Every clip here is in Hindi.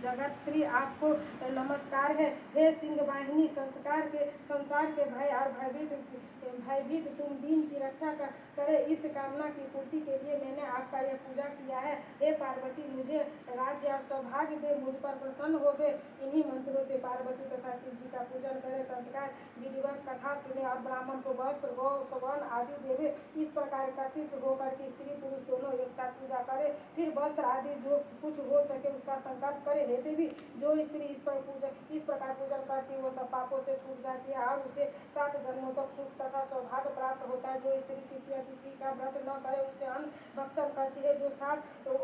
जगत्री आपको नमस्कार है। हे सिंह वाहिनी, संसार के भय और भयभीत तुम दीन की रक्षा करे, इस कामना की पूर्ति के लिए मैंने आपका यह पूजा किया है। हे पार्वती, मुझे राज्य और सौभाग्य दे, मुझ पर प्रसन्न हो गए। इन्हीं मंत्रों से पार्वती तथा शिव जी का पूजन करे, तत्काल विधिवत कथा सुने और ब्राह्मण को वस्त्र गौ सवर्ण आदि देवे। इस प्रकार एकत्रित होकर के स्त्री पुरुष दोनों एक साथ पूजा करे। फिर वस्त्र आदि जो कुछ हो सके उसका संकल्प करे। हे देवी, जो स्त्री इस प्रकार पूजन करती है वो सब पापों से छूट जाती है और उसे 7 जन्मों तक सुख तथा सौभाग्य प्राप्त होता है। जो स्त्री तृतीय तिथि का व्रत न करे, उससे अन्न भक्षण करती है,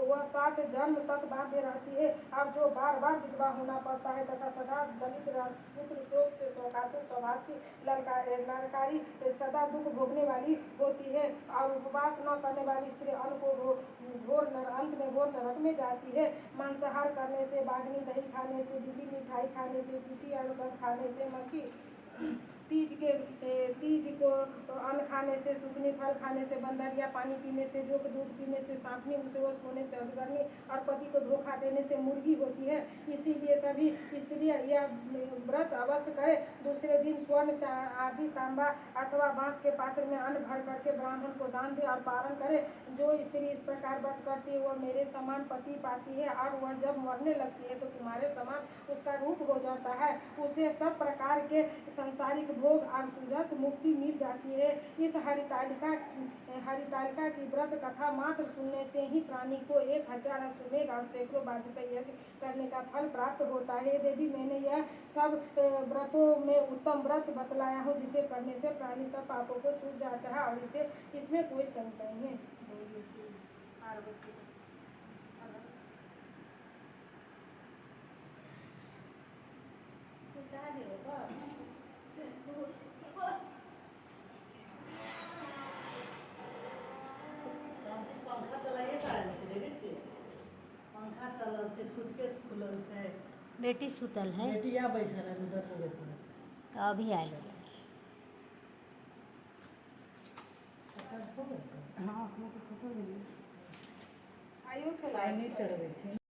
वह 7 जन्म तक बाध्य रहती है और जो बार बार विधवा होना पड़ता है तथा सदा दलित पुत्र शोक से शोकातुर स्वभाव की लड़कारी सदा दुख भोगने वाली होती है और उपवास न करने वाली स्त्री अंत में घोर नरक में जाती है। मांसाहार करने से, बागनी दही खाने से, बिली मिठाई खाने से, चीटी और सब खाने से, मक्खी तीज को अन्न खाने से, सुकनी फल खाने से, बंदरिया पानी पीने से, जोक दूध पीने से, सांपनी मुसवस होने से, अजगरनी और पति को धोखा देने से मुर्गी होती है। इसीलिए सभी स्त्रियां यह व्रत अवश्य करें। दूसरे दिन स्वर्ण आदि तांबा अथवा बांस के पात्र में अन्न भर करके ब्राह्मण को दान दे और पारण करे। जो स्त्री इस प्रकार व्रत करती है वह मेरे समान पति पाती है और वह जब मरने लगती है तो तुम्हारे समान उसका रूप हो जाता है। उसे सब प्रकार के सांसारिक भोग और सुजत मुक्ति मिल जाती है। इस हरितालिका की व्रत कथा मात्र सुनने से ही प्राणी को 1000 अश्वमेध और सैकड़ों वाजपेयी यज्ञ करने का फल प्राप्त होता है। देवी, मैंने यह सब व्रतों में उत्तम व्रत बतलाया हूँ जिसे करने से प्राणी सब पापों को छूट जाता है और इसमें कोई संशय नहीं है। पंखा चलाइए, पंखा चलल छै, सूटकेस खुलल छै। बेटी सुतल है, बेटिया बैसल है उधर तो बैठल तो अभी आयल होते। है। हाँ, अपना तो फोटो आइयो नहीं चढ़बै छै।